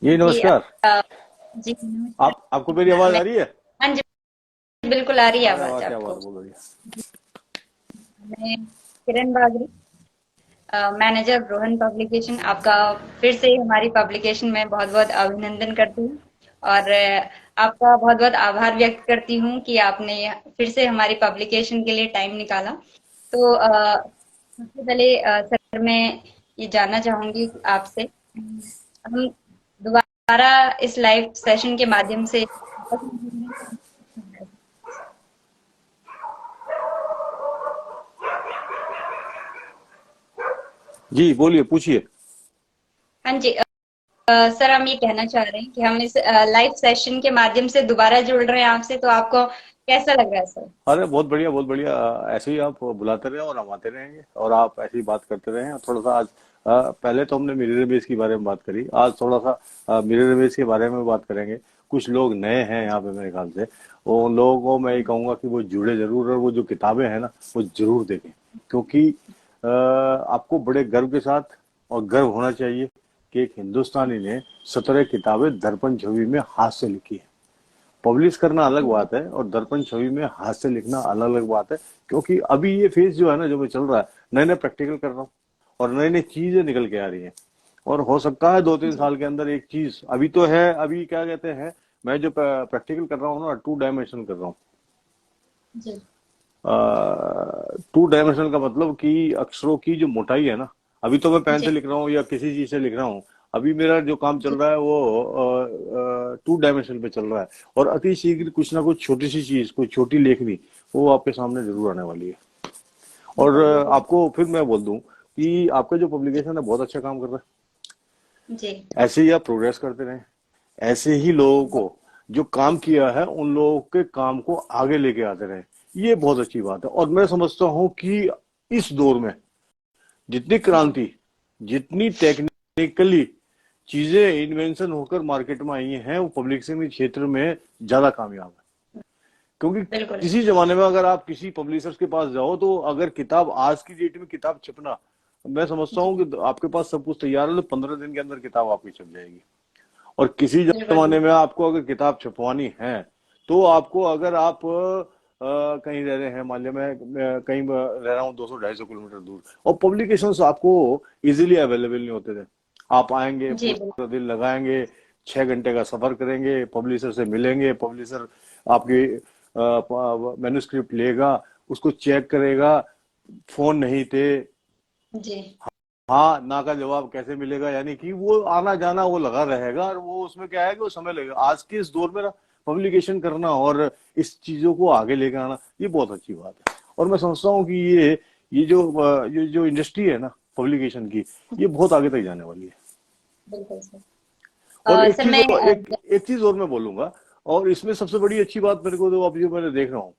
जी जी नमस्कार। जी नमस्कार। आपको मेरी आवाज मैं आ रही है? हाँ जी, बिल्कुल आ रही है अरे वाह, आवाज क्या बात, आपको। बहुत बढ़िया। मैं किरण बागरी, मैनेजर रोहन पब्लिकेशन। आपका फिर से हमारी पब्लिकेशन में बहुत बहुत अभिनंदन करती हूँ और आपका बहुत बहुत आभार व्यक्त करती हूँ कि आपने फिर से हमारी पब्लिकेशन के लिए टाइम निकाला। तो सबसे पहले सर मैं ये जानना चाहूंगी कि आपसे हम दोबारा इस लाइव सेशन के माध्यम से। जी बोलिए, पूछिए। हाँ जी, सर हम ये कहना चाह रहे हैं कि हम इस लाइव सेशन के माध्यम से दोबारा जुड़ रहे हैं आपसे, तो आपको कैसा लग रहा है सर? अरे बहुत बढ़िया, बहुत बढ़िया। ऐसे ही आप बुलाते रहे और हम आते रहेंगे, और आप ऐसे ही बात करते रहे। और थोड़ा सा आज पहले तो हमने मिरर इमेज के बारे में बात करी, आज थोड़ा सा मिरर इमेज के बारे में बात करेंगे। कुछ लोग नए हैं यहाँ पे मेरे ख्याल से, उन लोगों को मैं ये कहूंगा कि वो जुड़े जरूर, और वो जो किताबें हैं ना वो जरूर देखें। क्योंकि आपको बड़े गर्व के साथ और गर्व होना चाहिए कि एक हिंदुस्तानी ने 17 किताबें दर्पण छवि में हाथ से लिखी है। पब्लिश करना अलग बात है और दर्पण छवि में हाथ से लिखना अलग अलग बात है। क्योंकि अभी ये फेज जो है ना, जो मैं चल रहा है, नए नए प्रैक्टिकल कर रहा हूँ और नई नई चीजें निकल के आ रही हैं। और हो सकता है 2-3 साल के अंदर एक चीज अभी तो है, अभी क्या कहते हैं, मैं जो प्रैक्टिकल कर रहा हूँ ना, 2 डायमेंशन कर रहा हूँ। जी 2 डायमेंशनल का मतलब कि अक्षरों की जो मोटाई है ना, अभी तो मैं पेन से जी लिख रहा हूँ या किसी चीज से लिख रहा हूँ। अभी मेरा जो काम चल जी रहा है वो 2 डायमेंशन पे चल रहा है। और अति शीघ्र कुछ ना कुछ छोटी सी चीज, कोई छोटी लेखनी, वो आपके सामने जरूर आने वाली है। और बिल्कुल बिल्कुल आपको फिर मैं बोल दूं कि आपका जो पब्लिकेशन है बहुत अच्छा काम कर रहा जी है। ऐसे ही आप प्रोग्रेस करते रहें। ऐसे ही लोगों को, जो काम किया है उन लोगों के काम को आगे लेके आते रहे। ये बहुत अच्छी बात है। और मैं समझता हूँ कि इस दौर में जितनी जी क्रांति, जितनी टेक्निकली चीजें इन्वेंशन होकर मार्केट में आई हैं, वो पब्लिशिंग के क्षेत्र में ज्यादा कामयाब है। क्योंकि बिल्कुल किसी जमाने में अगर आप किसी पब्लिशर्स के पास जाओ, तो अगर किताब आज की डेट में किताब छपना, मैं समझता जी हूँ कि आपके पास सब कुछ तैयार है तो 15 दिन के अंदर किताब आपकी छप जाएगी। और किसी बिल्कुल जमाने में आपको अगर किताब छपवानी है, तो आपको, अगर आप कहीं रह रहे हैं, मान लिया मैं कहीं रह रहा हूँ 200-250 किलोमीटर दूर, और पब्लिकेशंस आपको इजीली अवेलेबल नहीं होते थे। आप आएंगे, जी बिल्कुल पूरा दिन लगाएंगे, 6 घंटे का सफर करेंगे, पब्लिशर से मिलेंगे, पब्लिशर आपकी मैन्युस्क्रिप्ट लेगा, उसको चेक करेगा। फोन नहीं थे, जी हाँ ना का जवाब कैसे मिलेगा, यानी कि वो आना जाना वो लगा रहेगा, और वो उसमें क्या है कि वो समय लगेगा। आज के इस दौर में ना, पब्लिकेशन करना और इस चीजों को आगे लेकर आना, ये बहुत अच्छी बात है। और मैं समझता हूँ कि ये जो इंडस्ट्री है ना पब्लिकेशन की, ये बहुत आगे तक जाने वाली है। बिल्कुल सर। और एक सर चीज मैं और एक चीज और मैं बोलूंगा, और इसमें सबसे बड़ी अच्छी बात मेरे को, तो अभी जो मैंने देख रहा हूँ,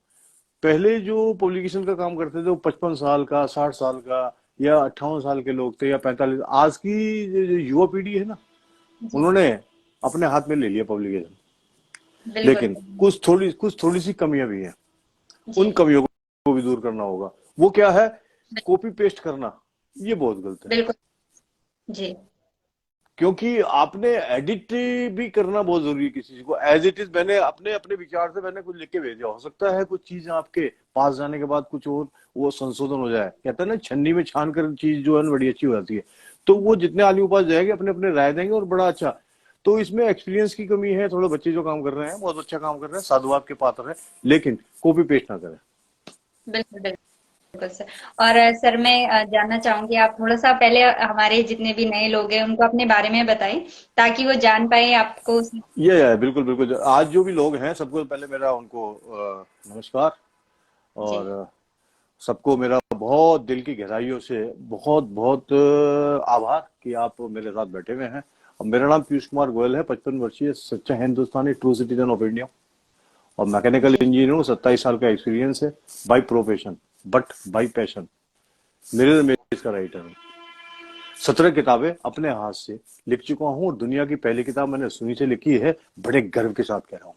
पहले जो पब्लिकेशन का काम करते थे वो 55 साल का, 60 साल का, या 58 साल के लोग थे, या 45। आज की जो युवा पीढ़ी है ना, जी उन्होंने अपने हाथ में ले लिया पब्लिकेशन। बिल्कुल लेकिन कुछ थोड़ी सी कमियां भी हैं। जी उन कमियों को भी दूर करना होगा। वो क्या है? कॉपी पेस्ट करना, ये बहुत गलत है। बिल्कुल जी क्योंकि आपने एडिट भी करना बहुत जरूरी है किसी चीज को। एज इट इज मैंने अपने अपने विचार से मैंने कुछ लिख के भेजा, हो सकता है कुछ चीज आपके पास जाने के बाद कुछ और वो संशोधन हो जाए। कहते हैं ना, छन्नी में छान कर चीज जो है ना बड़ी अच्छी हो जाती है। तो वो जितने आदमी के पास जाएंगे, अपने अपने राय देंगे, और बड़ा अच्छा। तो इसमें एक्सपीरियंस की कमी है। थोड़े बच्चे जो काम कर रहे हैं बहुत अच्छा काम कर रहे हैं, साधुवाद के पात्र है, लेकिन कॉपी पेस्ट ना करें। बिल्कुल बिल्कुल सर। और सर मैं जानना चाहूंगी, आप थोड़ा सा पहले हमारे जितने भी नए लोग हैं उनको अपने बारे में बताएं ताकि वो जान पाए आपको। ये बिल्कुल बिल्कुल। आज जो भी लोग हैं, सबको पहले मेरा उनको नमस्कार। जी और सबको मेरा बहुत दिल की गहराइयों से बहुत बहुत आभार कि आप मेरे साथ बैठे हुए हैं। और मेरा नाम पीयूष कुमार गोयल है, 55 वर्षीय सच्चा हिंदुस्तानी, ट्रू सिटीजन ऑफ इंडिया, और मैकेनिकल जी इंजीनियर हूँ। 27 साल का एक्सपीरियंस है, by profession but by passion. मेरे में इसका राइटर हूँ। 17 किताबें अपने हाथ से लिख चुका हूँ, और दुनिया की पहली किताब मैंने सुई से लिखी है। बड़े गर्व के साथ कह रहा हूँ,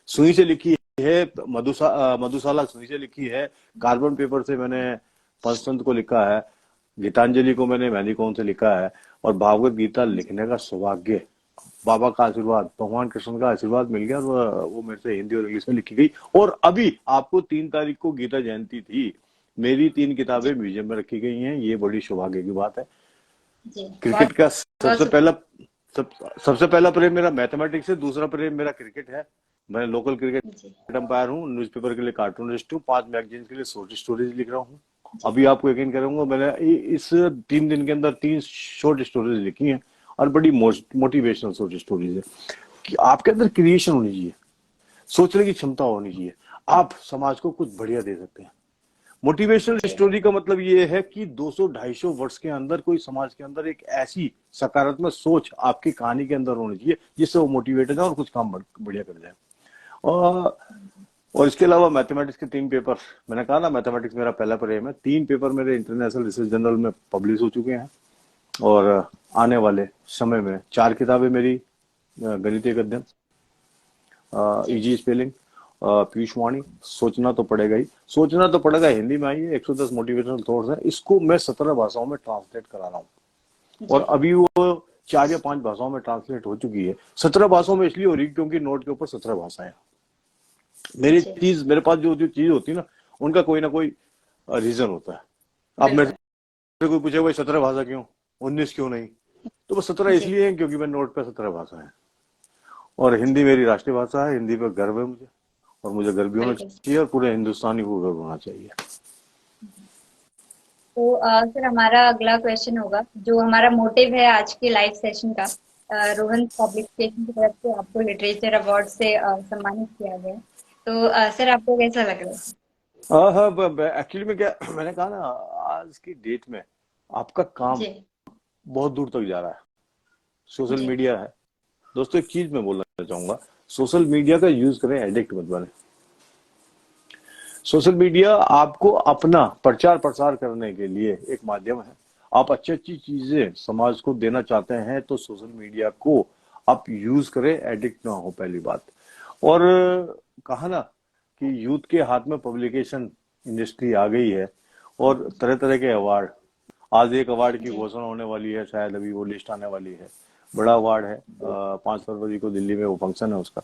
सुई से लिखी है। मधुशाला सुई से लिखी है। कार्बन पेपर से मैंने पंचतंत्र को लिखा है। गीतांजलि को मैंने मेहंदी कोन से लिखा है। और भागवत गीता लिखने का सौभाग्य बाबा का आशीर्वाद, भगवान कृष्ण का आशीर्वाद मिल गया और वो मेरे से हिंदी और इंग्लिश में लिखी गई। और अभी आपको 3 तारीख को गीता जयंती थी, मेरी 3 किताबें जी म्यूजियम में रखी गई हैं, ये बड़ी सौभाग्य की बात है। जी क्रिकेट बहुत का बहुत सबसे पहला सब सबसे पहला प्रेम मेरा मैथमेटिक्स है, दूसरा प्रेम मेरा क्रिकेट है। मैं लोकल जी क्रिकेट अंपायर हूँ, न्यूज़पेपर के लिए कार्टूनिस्ट हूँ, 5 मैगजीन के लिए शॉर्ट स्टोरीज लिख रहा हूँ। जी अभी आपको यकीन करूंगा, मैंने इस 3 दिन के अंदर 3 शॉर्ट स्टोरीज लिखी हैं, और बड़ी मोटिवेशनल शॉर्ट स्टोरीज है। कि आपके अंदर क्रिएशन होनी चाहिए, सोचने की क्षमता होनी चाहिए, आप समाज को कुछ बढ़िया दे सकते हैं। मोटिवेशनल जी स्टोरी का मतलब ये है कि 200-250 वर्ष के अंदर कोई समाज के अंदर एक ऐसी सकारात्मक सोच आपकी कहानी के अंदर होनी चाहिए जिससे वो मोटिवेट हो जाए और कुछ काम बढ़िया कर जाए। और और इसके अलावा मैथमेटिक्स के 3 पेपर, मैंने कहा ना मैथमेटिक्स मेरा पहला प्रेम है, 3 पेपर मेरे इंटरनेशनल रिसर्च जर्नल में पब्लिश हो चुके हैं। और आने वाले समय में 4 किताबें मेरी, गणितीय अध्ययन, जी इजी स्पेलिंग, पीयूष वाणी, सोचना तो पड़ेगा ही, सोचना तो पड़ेगा हिंदी में आई है, 110 मोटिवेशनल थॉट्स है, इसको मैं 17 भाषाओं में ट्रांसलेट करा रहा हूँ। जी और अभी वो 4 या 5 भाषाओं में ट्रांसलेट हो चुकी है। 17 भाषाओं में इसलिए हो रही क्योंकि नोट के ऊपर 17 भाषाएं। जी मेरे पास जो जो चीज होती है ना, उनका कोई ना कोई रीजन होता है। अब मेरे बिल्कुल से कोई पूछे भाई 17 भाषा क्यों, 19 क्यों नहीं, तो वो 17 जी इसलिए है क्योंकि मैं नोट पे 17 भाषा है। और हिंदी मेरी राष्ट्रीय भाषा है, हिंदी पे गर्व है मुझे, और मुझे गर्व भी होना बिल्कुल चाहिए, और पूरे हिंदुस्तानी को गर्व होना चाहिए। तो सर हमारा अगला क्वेश्चन होगा, जो हमारा मोटिव है आज के लाइव सेशन का। रोहन पब्लिकेशन की तरफ से आपको लिटरेचर अवार्ड से सम्मानित किया गया है। तो सर आपको कैसा लग रहा है? हाँ हाँ, एक्चुअली में क्या मैंने कहा ना, आज की डेट में आपका काम जी बहुत दूर तक जा रहा है, सोशल जी मीडिया है। दोस्तों एक चीज मैं बोलना चाहूंगा, सोशल मीडिया का यूज करें, एडिक्ट मत बने। सोशल मीडिया आपको अपना प्रचार प्रसार करने के लिए एक माध्यम है। आप अच्छी अच्छी चीजें समाज को देना चाहते हैं तो सोशल मीडिया को आप यूज करें, एडिक्ट ना हो, पहली बात। और कहा ना कि यूथ के हाथ में पब्लिकेशन इंडस्ट्री आ गई है, और तरह तरह के अवार्ड, आज एक अवार्ड की जी घोषणा होने वाली है, शायद अभी वो लिस्ट आने वाली है। बड़ा अवार्ड है, 5 फरवरी को दिल्ली में वो फंक्शन है उसका,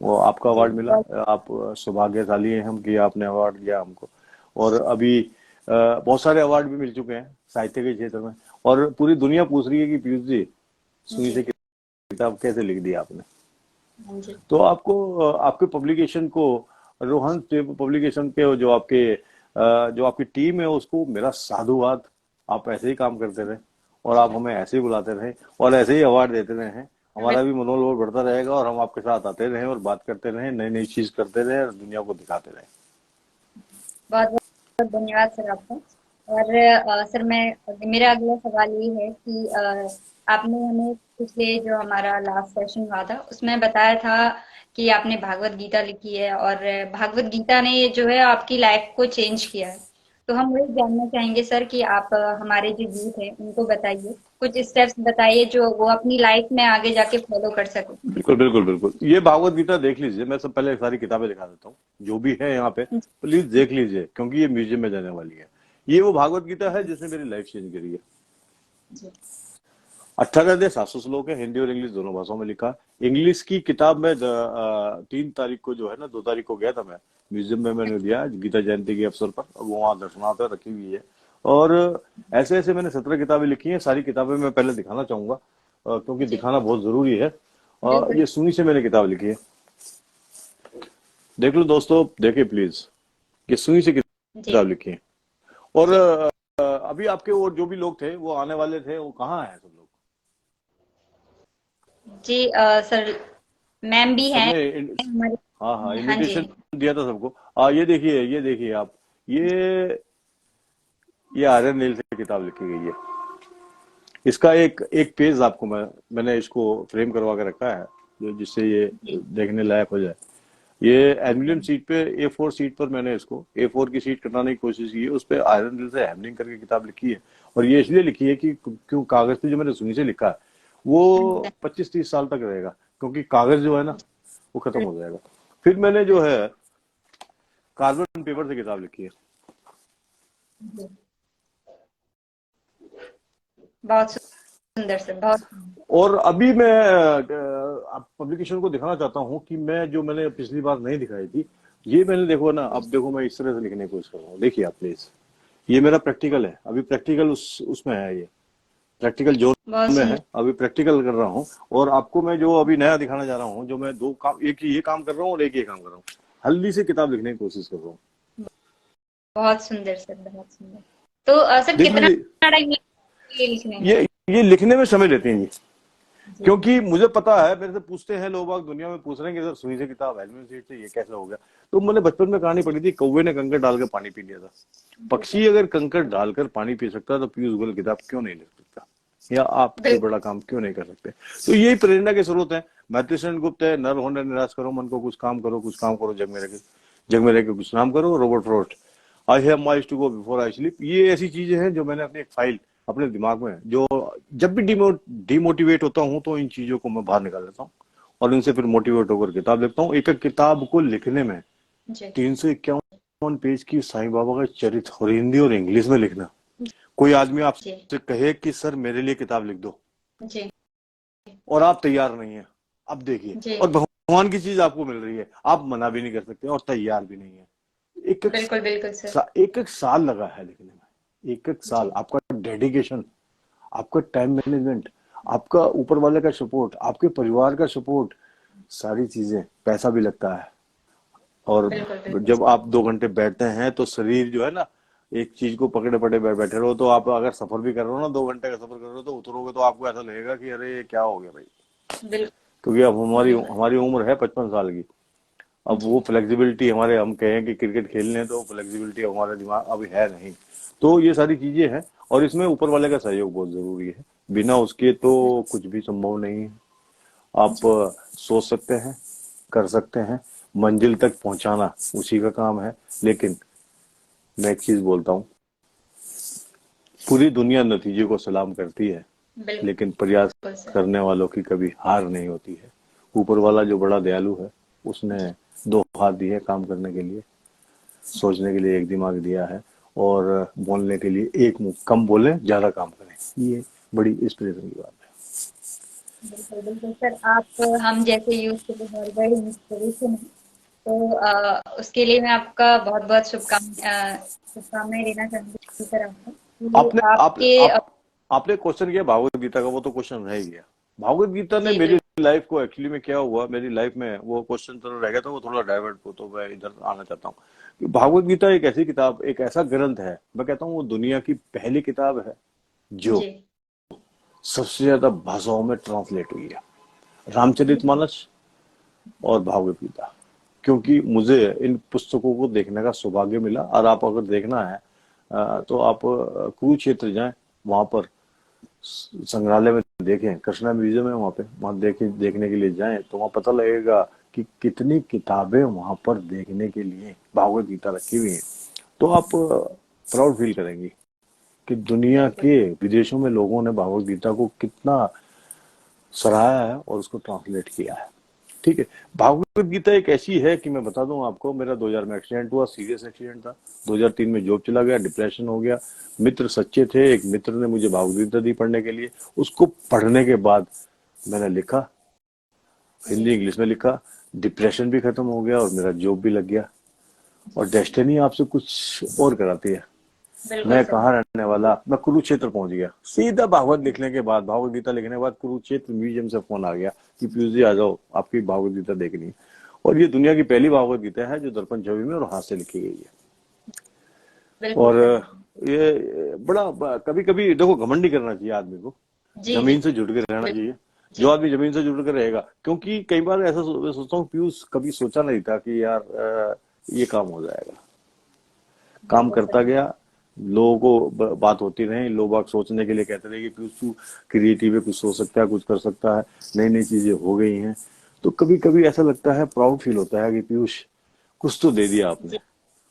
वो आपका जी अवार्ड मिला। बहुत आप सौभाग्यशाली हैं हम कि आपने अवार्ड दिया हमको। और अभी बहुत सारे अवार्ड भी मिल चुके हैं साहित्य के क्षेत्र में। और पूरी दुनिया पूछ रही है कि पीयूष जी, सुई जी से किताब कैसे लिख दी आपने। हाँ जी तो आपको आपके पब्लिकेशन को, रोहन पब्लिकेशन के जो आपकी टीम है उसको मेरा साधुवाद। आप ऐसे ही काम करते रहे, और आप हमें ऐसे ही बुलाते रहे, और ऐसे ही अवार्ड देते रहे, हमारा भी मनोबल बढ़ता रहेगा, और हम आपके साथ आते रहे और बात करते रहे, नई नई चीज करते रहे और दुनिया को दिखाते रहे। बहुत बहुत धन्यवाद सर आपका। और सर मैं मेरा अगला सवाल ये है कि आपने हमें पिछले जो हमारा लास्ट सेशन हुआ था उसमें बताया था कि आपने भागवत गीता लिखी है, और भागवत गीता ने जो है आपकी लाइफ को चेंज किया है। तो हम वही जानना चाहेंगे सर कि आप हमारे जो यूथ है उनको बताइए, कुछ स्टेप्स बताइए जो वो अपनी लाइफ में आगे जाके फॉलो कर सके। बिल्कुल बिल्कुल बिल्कुल, ये भागवत गीता देख लीजिए, मैं सब पहले सारी किताबें दिखा देता हूँ जो भी है यहाँ पे, प्लीज देख लीजिए, क्योंकि ये म्यूजियम में जाने वाली है। ये वो भागवत गीता है जिसने मेरी लाइफ चेंज करी है। जी 18 अध्याय 700 श्लोक है, हिंदी और इंग्लिश दोनों भाषाओं में लिखा। इंग्लिश की किताब में 3 तारीख को जो है ना, 2 तारीख को गया था मैं म्यूजियम में, मैंने दिया गीता जयंती के अवसर पर, वो वहाँ दर्शनार्थ रखी हुई है। और ऐसे ऐसे मैंने 17 किताबें लिखी हैं, सारी किताबें मैं पहले दिखाना चाहूंगा, क्योंकि जी दिखाना बहुत जरूरी है। बिल्कुल ये सुनी से मैंने किताब लिखी है, देख लो दोस्तों, देखिए प्लीज, ये सुनी से जी किताब लिखी है। और जी अभी आपके और जो भी लोग थे वो आने वाले थे, वो कहाँ हैं सब लोग? जी सर मैम भी हैं सबने हमारे। हाँ हाँ, हाँ जी इनविटेशन दिया था सबको। ये देखिए आप, ये ये आर्यन नील से किताब लिखी गई है। इसका एक एक पेज आपको मैंने इसको फ्रेम करवा के रखा है, जो जिससे ये जी देखने लायक हो जाए। ये ओके एल्यूमिनियम शीट पे, A4 शीट पर मैंने इसको A4 की शीट कटाने की कोशिश की है, उस पे आयरन नील से हैमरिंग करके किताब लिखी है। और ये इसलिए लिखी है कि क्यों, कागज पे जो मैंने सुनी से लिखा है वो 25-30 साल तक रहेगा, क्योंकि कागज जो है ना वो खत्म हो जाएगा। फिर मैंने जो है कार्बन पेपर से किताब लिखी है। जी बहुत सुंदर सर बहुत सुंदर। और अभी मैं आप पब्लिकेशन को दिखाना चाहता हूँ कि मैंने पिछली बार नहीं दिखाई थी, ये मैंने देखो ना, अब देखो मैं इस तरह से लिखने की कोशिश कर रहा हूँ, देखिए आप प्लीज, ये मेरा प्रैक्टिकल है, अभी प्रैक्टिकल उसमें है, ये प्रैक्टिकल जोन बहुत में सुंदर। है, अभी प्रैक्टिकल कर रहा हूँ। और आपको मैं जो अभी नया दिखाना जा रहा हूँ, जो मैं दो काम, एक ये काम कर रहा हूँ और एक ये काम कर रहा हूँ, हल्दी से किताब लिखने की कोशिश कर रहा हूँ। बहुत सुंदर सर, बहुत सुंदर। तो सर देख कितना लीजिए, टाइम लगता है ये लिखने में? ये लिखने में समय लेते हैं जी, जी। क्योंकि मुझे पता है, मेरे से पूछते हैं लोग, बाग दुनिया में पूछ रहे हैं कि सर सुई से किताब, हेलमेट सीट से, ये कैसे हो गया। तो मैंने बचपन में कहानी पढ़ी थी, कौवे ने कंकड़ डालकर पानी पी लिया था। बिल्कुल। पक्षी अगर कंकड़ डालकर पानी पी सकता है, तो पीयूष गोयल किताब क्यों नहीं लिख सकता, या आप कोई बिल्कुल। बड़ा काम क्यों नहीं कर सकते। तो यही प्रेरणा के स्रोत है। मैत्री सेन गुप्त है, नर होने निराश करो मन को, कुछ काम करो, कुछ काम करो, जग में रह के कुछ नाम करो, Robert Frost, I have miles to go before I sleep. ये ऐसी चीजें हैं जो मैंने अपनी एक फाइल अपने दिमाग में, जो जब भी डिमोटिवेट होता हूँ तो इन चीजों को मैं बाहर निकाल लेता हूँ, और इनसे फिर मोटिवेट होकर किताब लिखता हूँ। एक एक किताब को लिखने में जी। 351 पेज की साईं बाबा का चरित्र, और हिंदी और इंग्लिश में लिखना। कोई आदमी जी। आपसे कहे कि सर मेरे लिए किताब लिख दो, जी। और आप तैयार नहीं है, अब देखिए, जी। और भगवान की चीज आपको मिल रही है, आप मना भी नहीं कर सकते और तैयार भी नहीं है। एक एक बिल्कुल बिल्कुल सर। एक एक साल लगा है लिखने में, एक एक साल, जी। आपका डेडिकेशन, आपका टाइम मैनेजमेंट, आपका ऊपर वाले का सपोर्ट, आपके परिवार का सपोर्ट, सारी चीजें, पैसा भी लगता है। और बिल्कुल बिल्कुल जब सर। आप 2 घंटे बैठते हैं तो शरीर जो है ना, एक चीज को पकड़े पड़े बैठे रहो, तो आप अगर सफर भी कर रहे हो ना, 2 घंटे का सफर कर रहे हो, तो उतरोगे तो आपको ऐसा लगेगा कि अरे ये क्या हो गया भाई। बिल्कुल क्योंकि अब हमारी बिल्कुल। हमारी उम्र है 55 साल की। अब जी। वो फ्लेक्सिबिलिटी हमारे, हम कहें कि क्रिकेट खेलने, तो फ्लेक्सिबिलिटी हमारे दिमाग अभी है नहीं। तो ये सारी चीजें हैं, और इसमें ऊपर वाले का सहयोग बहुत जरूरी है, बिना उसके तो कुछ भी संभव नहीं है। आप जी। सोच सकते हैं, कर सकते हैं, मंजिल तक पहुंचाना उसी का काम है। लेकिन मैं एक चीज बोलता हूँ, पूरी दुनिया नतीजे को सलाम करती है, लेकिन प्रयास बिल्कुल सर। करने वालों की कभी हार नहीं होती है। ऊपर वाला जो बड़ा दयालु है, उसने जी। 2 हाथ दिए काम करने के लिए, सोचने के लिए एक दिमाग दिया है, और बोलने के लिए एक मुंह, कम बोले ज्यादा काम करें। ये बड़ी इंस्पिरेशन की बात है। बिल्कुल बिल्कुल सर, आप हम जैसे यूथ के लिए बहुत बड़ी इंस्पिरेशन है। तो उसके लिए मैं आपका बहुत बहुत शुभकामनाएं देना चाहूंगी सर आपको कि आपने आप आपके आप आपने क्वेश्चन किया भागवत गीता का, वो तो क्वेश्चन रह ही गया। भागवत गीता ने जी मेरी बिल्कुल। लाइफ को, एक्चुअली में क्या हुआ मेरी लाइफ में, वो क्वेश्चन तो रह गया था, वो थोड़ा डाइवर्ट हो, तो मैं इधर आना चाहता हूँ कि भागवत गीता एक ऐसी किताब, एक ऐसा ग्रंथ है, मैं कहता हूँ वो दुनिया की पहली किताब है जो जी। सबसे ज्यादा भाषाओं में ट्रांसलेट हुई है, रामचरितमानस और भागवत गीता। क्योंकि मुझे इन पुस्तकों को देखने का सौभाग्य मिला, और आप अगर देखना है तो आप कुरुक्षेत्र जाएं, वहां पर संग्रहालय में देखें, कृष्णा म्यूजियम है वहां पे, वहां देखने के लिए जाएं, तो वहां पता लगेगा कि कितनी किताबें वहां पर देखने के लिए भगवत गीता रखी हुई है। तो आप प्राउड फील करेंगी कि दुनिया बिल्कुल के विदेशों में लोगों ने भगवत गीता को कितना सराहा है और उसको ट्रांसलेट किया है। ठीक है, भागवत गीता एक ऐसी है कि मैं बता दूं आपको, मेरा 2000 में एक्सीडेंट हुआ, सीरियस एक्सीडेंट था, 2003 में जॉब चला गया, डिप्रेशन हो गया। मित्र सच्चे थे, एक मित्र ने मुझे भागवत गीता दी पढ़ने के लिए, उसको पढ़ने के बाद मैंने लिखा, जी। हिंदी इंग्लिश में लिखा, डिप्रेशन भी खत्म हो गया और मेरा जॉब भी लग गया। और जी। डेस्टिनी आपसे कुछ और कराती है। बिल्कुल मैं सर। कहाँ रहने वाला, मैं कुरुक्षेत्र पहुंच गया, सीधा भागवत लिखने के बाद, भागवत गीता लिखने के बाद कुरुक्षेत्र म्यूजियम से फोन आ गया कि पीयूष जी आ जाओ, आपकी भागवत गीता देखनी है। और ये दुनिया की पहली भागवत गीता है जो दर्पण छवि में और हाथ से लिखी गई है। बिल्कुल और सर। बिल्कुल। ये बड़ा, कभी कभी देखो, घमंड नहीं करना चाहिए आदमी को, जी जी। जमीन से जुड़ के रहना बिल्कुल। चाहिए। जो जी। आदमी जमीन से जुड़ कर रहेगा, क्योंकि कई बार ऐसा मैं सोचता हूँ, पीयूष कभी सोचा नहीं था कि यार ये काम हो जाएगा। काम बिल्कुल करता सर। गया, लोगों को बात होती रही, लोग बाग सोचने के लिए कहते रहे कि पीयूष तू क्रिएटिव है, कुछ सोच सकता है, कुछ कर सकता है, नई नई चीजें हो गई हैं। तो कभी कभी ऐसा लगता है, प्राउड फील होता है कि पीयूष कुछ तो दे दिया आपने, जी।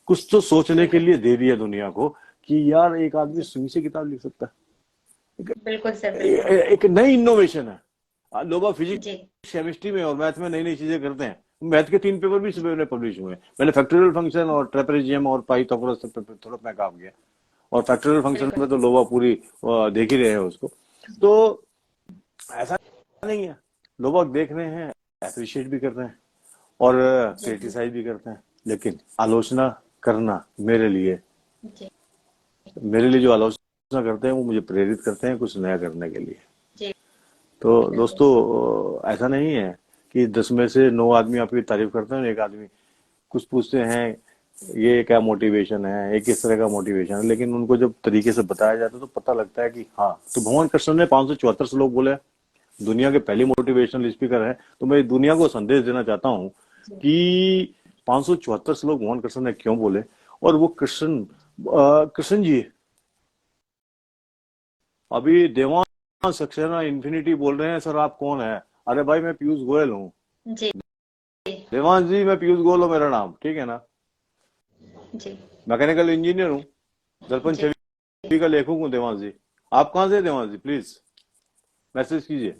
कुछ तो सोचने के बिल्कुल। लिए दे दिया दुनिया को, कि यार एक आदमी जी। सुई से किताब लिख सकता बिल्कुल सर। है। बिल्कुल। एक नई इनोवेशन है। लोग जी। फिजिक्स, केमिस्ट्री में और मैथ में नई नई चीजें करते हैं। मैथ के 3 पेपर भी सुबह पब्लिश हुए हैं। मैंने फैक्टोरियल फंक्शन और ट्रेपेजियम और पाइथागोरस तक थोड़ा मैं काम किया, और फैक्टोरियल फंक्शन बिल्कुल। में तो लोग पूरी देख ही रहे हैं उसको। तो ऐसा नहीं है। लोग देख रहे हैं, अप्रिशिएट भी कर रहे हैं और जी जी क्रिटिसाइज भी करते हैं, लेकिन आलोचना करना जी मेरे लिए जो आलोचना करते हैं वो मुझे प्रेरित करते हैं कुछ नया करने के लिए। जी तो बिल्कुल दोस्तों, ऐसा नहीं है कि 10 में से 9 आदमी आपकी तारीफ करते हैं और एक आदमी कुछ पूछते हैं ये क्या मोटिवेशन है, ये किस तरह का मोटिवेशन है, लेकिन उनको जब तरीके से बताया जाता है तो पता लगता है कि हाँ। तो भगवान कृष्ण ने 574 श्लोक बोले, दुनिया के पहले मोटिवेशनल स्पीकर है। तो मैं दुनिया को संदेश देना चाहता हूँ जी कि 574 श्लोक भगवान कृष्ण ने क्यों बोले। और वो कृष्ण जी अभी देवान सक्सेना इन्फिनिटी बोल रहे हैं, सर आप कौन है? अरे भाई मैं पीयूष गोयल हूँ। जी देवांश जी मैं पीयूष गोयल हूँ मेरा नाम, ठीक है ना? जी मैकेनिकल इंजीनियर हूँ, दर्पण जी छवि का लेखक हूँ देवांश जी। आप कहाँ से? देवांश जी प्लीज मैसेज कीजिए।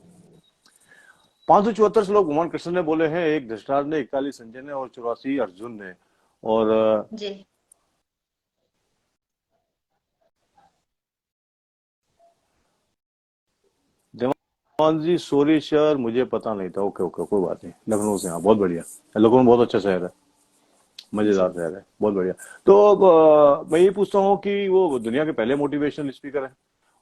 574 श्लोक भगवान कृष्ण ने बोले हैं, एक धृतराष्ट्र ने, 41 संजय ने और 84 अर्जुन ने। और जी देवांश जी सॉरी सर मुझे पता नहीं था। ओके ओके कोई बात नहीं, लखनऊ से। हाँ बहुत बढ़िया, लखनऊ बहुत अच्छा शहर है, जी मजेदार शहर है, बहुत बढ़िया। तो अब मैं ये पूछता हूँ कि वो दुनिया के पहले मोटिवेशनल स्पीकर है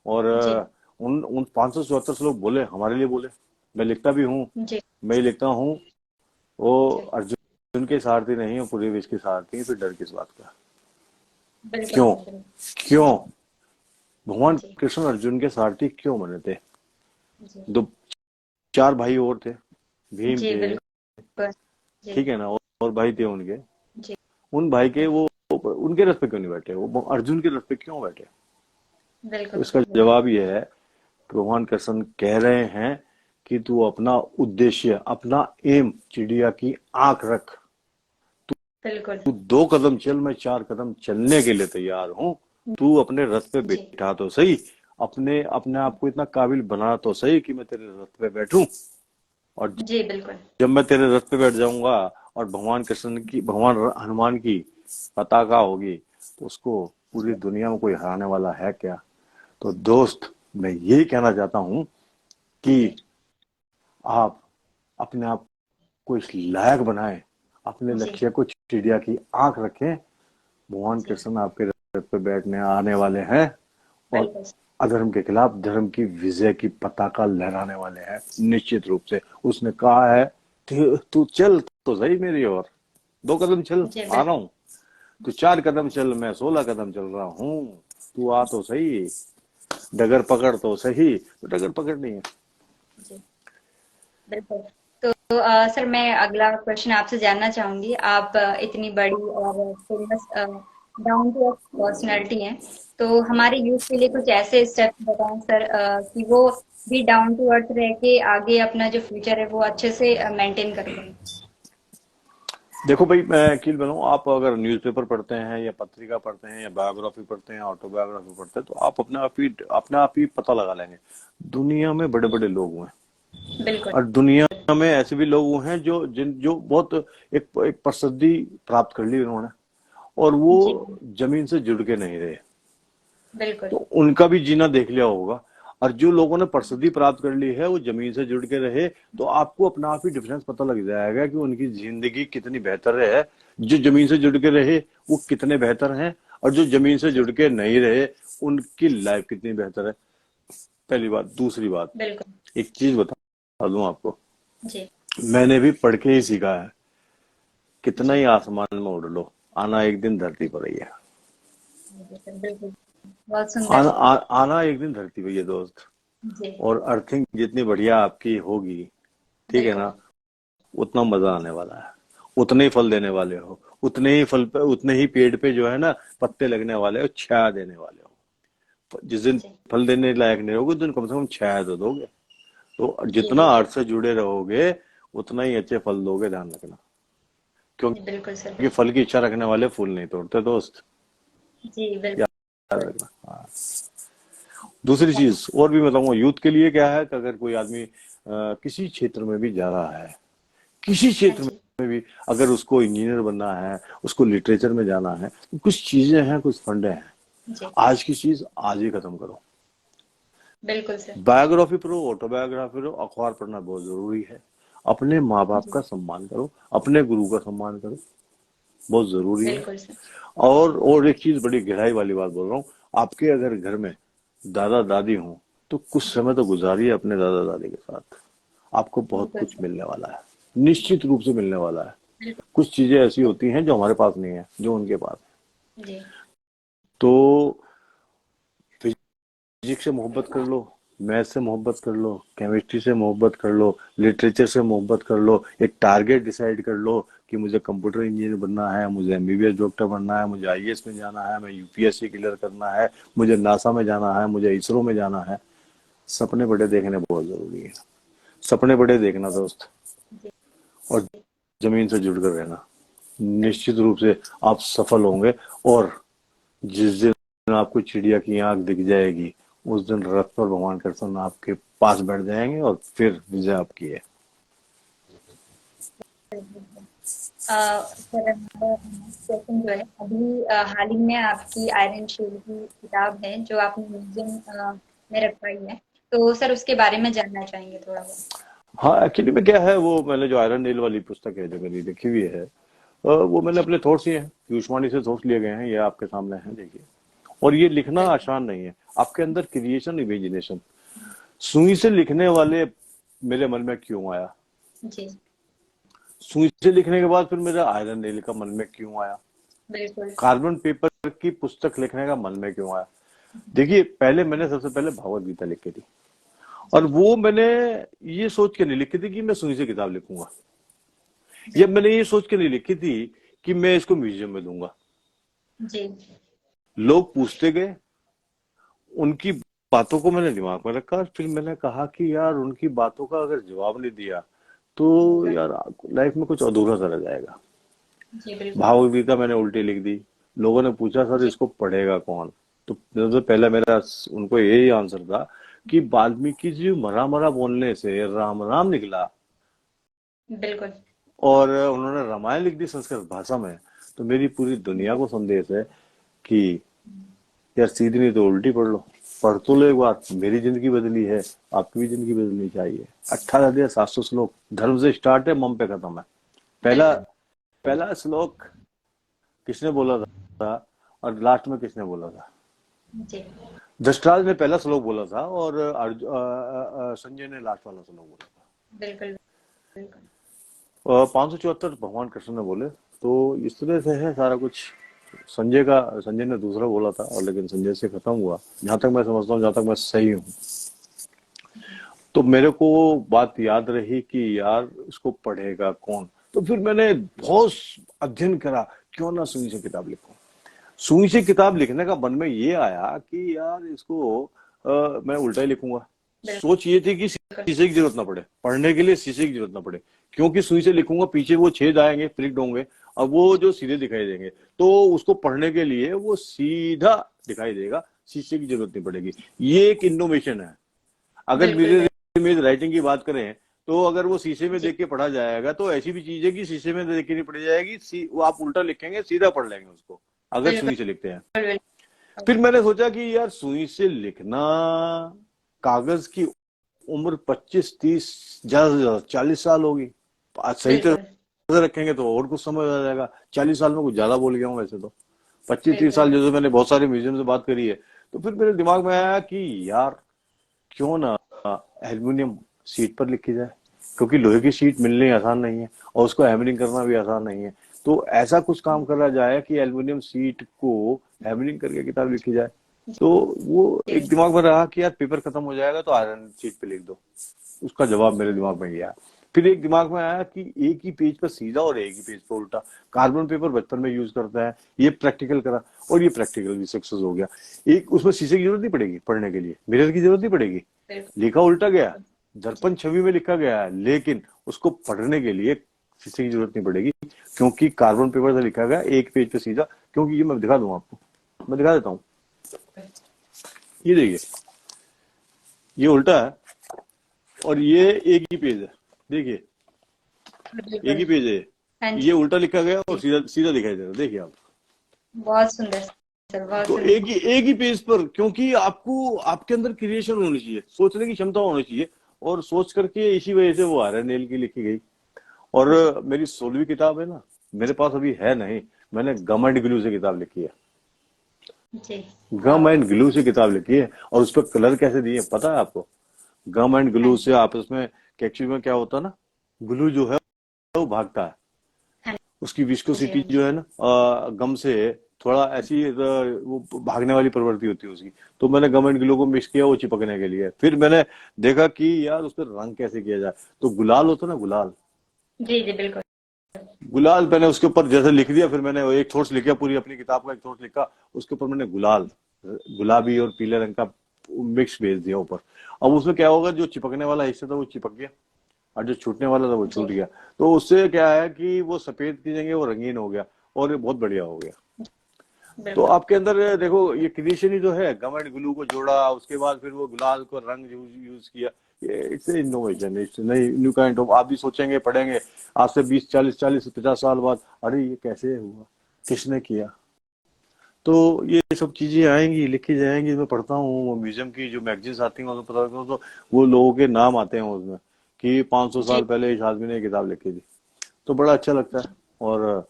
और जी उन उन 574 श्लोक बोले हमारे लिए बोले। मैं लिखता भी हूँ, जी मैं ही लिखता हूँ। वो जी अर्जुन के सारथी नहीं है, पूरे विश्व के सारथी हैं, फिर डर किस बात का? बिल्कुल क्यों? सर बिल्कुल क्यों जी भगवान जी कृष्ण अर्जुन के सारथी क्यों बने थे? जी दो चार भाई और थे, भीम जी थे, बिल्कुल जी ठीक है ना, और भाई थे उनके। जी उन भाई के वो उनके रथ पे क्यों नहीं बैठे? वो अर्जुन के रथ पे क्यों बैठे? तो बिल्कुल इसका सर बिल्कुल जवाब ये है कि भगवान कृष्ण कह रहे हैं कि तू अपना उद्देश्य, अपना एम, चिड़िया की आंख रख। बिल्कुल तू 2 कदम चल, मैं 4 कदम चलने के लिए तैयार हूं। तू अपने रथ पे जी बैठा तो सही, अपने अपने आप को इतना काबिल बना तो सही कि मैं तेरे रथ पे बैठूं। और जी बिल्कुल जब मैं तेरे रथ पे बैठ जाऊंगा और भगवान हनुमान की पताका होगी, तो उसको पूरी जी दुनिया में कोई हराने वाला है क्या? तो दोस्त, मैं यही कहना चाहता हूं कि जी आप अपने आप को इस लायक बनाएं, अपने जी लक्ष्य को चिड़िया की आंख रखें। भगवान जी कृष्ण आपके रथ पे बैठने आने वाले हैं और बिल्कुल अधर्म के खिलाफ धर्म की विजय की पताका लहराने वाले हैं, निश्चित रूप से। उसने कहा है तू चल तो सही मेरी ओर, 2 कदम चल, जी आ रहा बिल्कुल हूं। तू 4 कदम चल, मैं 16 कदम चल रहा हूं। तू आ तो सही, डगर पकड़ तो सही। तो डगर पकड़नी है। जी बिल्कुल तो सर मैं अगला क्वेश्चन आपसे जानना चाहूंगी। आप इतनी बड़ी और famous down to earth personality हैं, तो हमारे यूथ के लिए कुछ ऐसे स्टेप्स बताएं सर कि वो भी डाउन टू अर्थ रह के आगे अपना जो फ्यूचर है वो अच्छे से मेंटेन कर पाए। देखो भाई, मैं वकील बनाऊं, आप अगर न्यूज़पेपर पढ़ते हैं या पत्रिका पढ़ते हैं या बायोग्राफी पढ़ते हैं, ऑटोबायोग्राफी पढ़ते हैं, तो आप अपने आप ही पता लगा लेंगे। दुनिया में बड़े बड़े लोग हुए हैं बिल्कुल और दुनिया में ऐसे भी लोग हुए हैं जो बहुत एक प्रसिद्धि प्राप्त कर ली उन्होंने, और वो जी जमीन से जुड़ के नहीं रहे। बिल्कुल तो उनका भी जीना देख लिया होगा। और जो लोगों ने प्रसिद्धि प्राप्त कर ली है वो जमीन से जुड़ के रहे, तो आपको अपना आप ही डिफरेंस पता लग जाएगा कि उनकी जिंदगी कितनी बेहतर है। जो जमीन से जुड़ के रहे वो कितने बेहतर हैं, और जो जमीन से जी जुड़ के नहीं रहे उनकी लाइफ कितनी बेहतर है। पहली बात। दूसरी बात, बिल्कुल एक चीज बता दूं आपको, जी मैंने भी पढ़ के ही सीखा है, कितना जी ही आसमान में उड़ लो, आना एक दिन धरती पर ही है। जी सर बिल्कुल बहुत सुंदर आना एक दिन धरती पर ही है दोस्त। जी और अर्थिंग जितनी बढ़िया आपकी होगी, ठीक है बिल्कुल ना, उतना मजा आने वाला है, उतने ही फल देने वाले हो, उतने ही फल पे, उतने ही पेड़ पे जो है ना पत्ते लगने वाले हो, छाया देने वाले हो। जिस दिन जी फल देने लायक नहीं होगे, उस दिन कम से कम छाया तो दोगे। तो जी जितना बिल्कुल अर्थ से जुड़े रहोगे उतना ही अच्छे फल दोगे, ध्यान रखना। जी बिल्कुल सर क्योंकि बिल्कुल फल की इच्छा रखने वाले फूल नहीं तोड़ते दोस्त, जी याद बिल्कुल रखना। हाँ। दूसरी चीज और भी बताऊंगा यूथ के लिए क्या है कि अगर कोई आदमी किसी क्षेत्र में भी जा रहा है, किसी हाँ क्षेत्र जी में भी, अगर उसको इंजीनियर बनना है, उसको लिटरेचर में जाना है, तो कुछ चीजें हैं, कुछ फंडे हैं। जी आज की चीज आज ही खत्म करो। बिल्कुल सर। बायोग्राफी पढ़ो, ऑटोबायोग्राफी पढ़ो, अखबार पढ़ना बहुत जरूरी है। अपने माँ बाप जी का सम्मान करो, अपने गुरु का सम्मान करो, बहुत जरूरी है। बिल्कुल सर। और एक चीज बड़ी गहराई वाली बात बोल रहा हूँ, आपके अगर घर में दादा दादी हो तो कुछ जी समय तो गुजारिए अपने दादा दादी के साथ। आपको बहुत बिल्कुल कुछ सर। मिलने वाला है, निश्चित रूप से मिलने वाला है। बिल्कुल। कुछ चीजें ऐसी होती हैं जो हमारे पास नहीं है, जो उनके पास है। जी तो फिजिक्स से मोहब्बत कर लो, मैथ से मोहब्बत कर लो, केमिस्ट्री से मोहब्बत कर लो, लिटरेचर से मोहब्बत कर लो, एक टारगेट डिसाइड कर लो कि मुझे कंप्यूटर इंजीनियर बनना है, मुझे एमबीबीएस डॉक्टर बनना है, मुझे आईएएस में जाना है, मैं यूपीएससी क्लियर करना है, मुझे नासा में जाना है, मुझे इसरो में जाना है। सपने बड़े देखने बहुत जरूरी है। सपने बड़े देखना दोस्त, जी और जमीन से जुड़कर रहना। निश्चित रूप से आप सफल होंगे। और जिस दिन आपको चिड़िया की आंख दिख जाएगी, उस दिन रथ पर भगवान कृष्ण आपके पास बैठ जाएंगे और फिर विजय आपकी है। बिल्कुल। सर हमारा क्वेश्चन जो है अभी हाल ही में आपकी आयरन शेल की किताब है जो आपने म्यूजियम में रखवाई है, तो सर उसके बारे में जानना चाहेंगे थोड़ा बहुत। हाँ, एक्चुअली में क्या है, वो मैंने जो आयरन नील वाली पुस्तक है जो मेरी लिखी हुई है, वो मैंने अपने थॉट्स ही हैं, पीयूषवाणी से थॉट्स लिए गए हैं, ये आपके सामने हैं, देखिए। और ये लिखना बिल्कुल। आसान नहीं है। आपके अंदर क्रिएशन, इमेजिनेशन, सुई से लिखने वाले मेरे मन में क्यों आया, जी सुई से लिखने के बाद फिर मेरा आयरन नील का मन में क्यों आया, बिल्कुल। कार्बन पेपर की पुस्तक लिखने का मन में क्यों आया। देखिए, पहले मैंने सबसे पहले भगवत गीता लिखी थी, और जी वो मैंने ये सोच के नहीं लिखी थी कि मैं सुई से किताब लिखूंगा, या जी मैंने ये सोच के नहीं लिखी थी कि मैं इसको म्यूजियम में दूंगा। जी लोग पूछते गए, उनकी बातों को मैंने दिमाग में रखा, फिर मैंने कहा कि यार उनकी बातों का अगर जवाब नहीं दिया तो बिल्कुल। यार लाइफ में कुछ अधूरा सा रह जाएगा। जी बिल्कुल। भागवत गीता मैंने उल्टी लिख दी। लोगों ने पूछा सर जी इसको पढ़ेगा कौन, तो सबसे पहले मेरा उनको यही आंसर था कि वाल्मीकि जी मरा मरा बोलने से राम राम निकला, बिल्कुल। और उन्होंने रामायण लिख दी संस्कृत भाषा में। तो मेरी पूरी दुनिया को संदेश है कि यार सीधी नहीं तो उल्टी पढ़ लो, पढ़ तो लो एक बार। मेरी जिंदगी बदली है, आपकी भी जिंदगी बदलनी चाहिए। 18,700 श्लोक, धर्म से स्टार्ट है, मम पे खत्म है। पहला बिल्कुल। पहला श्लोक किसने बोला था, और लास्ट में किसने बोला था। जी धृतराष्ट्र ने पहला श्लोक बोला था, और संजय ने लास्ट वाला श्लोक बोला था। बिल्कुल। बिल्कुल। 574 भगवान कृष्ण ने बोले। तो इस तरह से है सारा कुछ। संजय ने दूसरा बोला था, और लेकिन संजय से खत्म हुआ, जहां तक मैं समझता हूँ, जहां तक मैं सही हूँ। तो मेरे को बात याद रही कि यार इसको पढ़ेगा कौन। तो फिर मैंने बहुत अध्ययन करा, क्यों ना सुई से किताब लिखूं। सुई से किताब लिखने का मन में ये आया कि यार इसको मैं उल्टा ही लिखूंगा। सोच ये थी कि शीशे की जरूरत ना पड़े पढ़ने के लिए, शीशे की जरूरत ना पड़े, क्योंकि सुई से लिखूंगा पीछे वो छेद आएंगे, प्रिक्ड होंगे, अब वो जो सीधे दिखाई देंगे, तो उसको पढ़ने के लिए वो सीधा दिखाई देगा, शीशे की जरूरत नहीं पड़ेगी। ये एक इनोवेशन है। अगर बिल्कुल। मिरर बिल्कुल। इमेज राइटिंग की बात करें, तो अगर वो शीशे में जी देख के पढ़ा जाएगा तो ऐसी भी चीज है कि शीशे में देख के नहीं पढ़ी जाएगी, वो आप उल्टा लिखेंगे, सीधा पढ़ लेंगे उसको, अगर बिल्कुल। सुई से लिखते हैं। बिल्कुल। फिर मैंने सोचा कि यार सुई से लिखना, कागज की उम्र 25, 30, ज्यादा से ज्यादा 40 साल होगी। आज सही तरह बिल्कुल। से रखेंगे तो और कुछ समझ आ जाएगा। 40 साल में कुछ ज्यादा बोल गया हूँ वैसे तो। 25, 30 साल, बिल्कुल। जैसे मैंने बहुत सारे म्यूजियम से बात करी है। तो फिर मेरे दिमाग में आया कि यार क्यों ना एल्युमिनियम शीट पर लिखी जाए, क्योंकि लोहे की शीट मिलनी आसान नहीं है, और उसको हैमरिंग करना भी आसान नहीं है। तो ऐसा कुछ काम करा जाए कि एल्युमिनियम शीट को हैमरिंग करके किताब लिखी जाए। तो वो एक जी दिमाग में रहा कि यार पेपर खत्म हो जाएगा तो आयरन शीट पे लिख दो। उसका जवाब मेरे दिमाग में गया। फिर एक दिमाग में आया कि एक ही पेज पर सीधा और एक ही पेज पर उल्टा। कार्बन पेपर बचपन में यूज करता है, ये प्रैक्टिकल करा, और ये प्रैक्टिकल भी सक्सेस हो गया। एक उसमें शीशे की जरूरत नहीं पड़ेगी पढ़ने के लिए, मिरर की जरूरत नहीं पड़ेगी, बिल्कुल। लिखा उल्टा गया, जी दर्पण छवि में लिखा गया है, लेकिन उसको पढ़ने के लिए शीशे की जरूरत नहीं पड़ेगी, क्योंकि कार्बन पेपर से लिखा गया एक पेज पे सीधा। क्योंकि ये मैं दिखा दूं आपको, मैं दिखा देता हूँ। ये देखिए, ये उल्टा है, और ये एक ही पेज है, देखिए, एक बिल्कुल। ही पेज है। हाँ ये जी। उल्टा लिखा गया और सीधा सीधा दिखाई दे रहा है, देखिए आप। बहुत सुंदर। सर, बहुत तो सुंदर। एक ही पेज पर, क्योंकि आपको आपके अंदर क्रिएशन होनी चाहिए, सोचने की क्षमता होनी चाहिए, और सोच करके इसी वजह से वो आर्यन की लिखी गई। जी और मेरी 16वीं किताब है ना, मेरे पास अभी है नहीं, मैंने गम एंड ग्लू से किताब लिखी है। जी। गम वाह। एंड ग्लू से किताब लिखी है, और उस पर कलर कैसे दिए पता है आपको? गम एंड हाँ ग्लू से जी। आपस में, एक्चुअली में क्या होता है ना, ग्लू जो है वो भागता है, हाँ उसकी जी। विस्कोसिटी हाँ जी। जो है ना, गम से थोड़ा ऐसी वो भागने वाली प्रवृत्ति होती है उसकी। तो मैंने गम एंड ग्लू को मिक्स किया वो चिपकने के लिए। फिर मैंने देखा कि यार उस पर रंग कैसे किया जाए, तो गुलाल होता है ना, गुलाल, जी जी बिल्कुल। गुलाल मैंने उसके ऊपर जैसे लिख दिया। फिर मैंने एक थोट्स लिखा, पूरी अपनी किताब का एक थोट्स लिखा, उसके ऊपर मैंने गुलाल, गुलाबी और पीले रंग का मिक्स भेज दिया ऊपर। अब उसमें क्या होगा, जो चिपकने वाला हिस्सा था वो चिपक गया, और जो छूटने वाला था वो जी छूट गया। तो उससे क्या है कि वो सफेद की जगह वो रंगीन हो गया, और ये बहुत बढ़िया हो गया। तो बिल्कुल। आपके अंदर देखो, ये क्रिएशन ही जो है, गम एंड ग्लू को जोड़ा, उसके बाद फिर वो गुलाल को रंग यूज किया, ये इट्स इनोवेशन, इट्स नई न्यू काइंड ऑफ। आप भी सोचेंगे, पढ़ेंगे आज से 20 40 50 साल बाद, अरे ये कैसे हुआ, किसने किया? तो ये सब चीजें आएंगी, लिखी जाएंगी। मैं पढ़ता हूँ वो म्यूजियम की जो मैगजीन्स आती हैं, उसमें पता लगता है, तो वो लोगों के नाम आते हैं उसमें, कि 500 जी साल पहले इस आदमी ने ये किताब लिखी थी। तो बड़ा अच्छा लगता है। और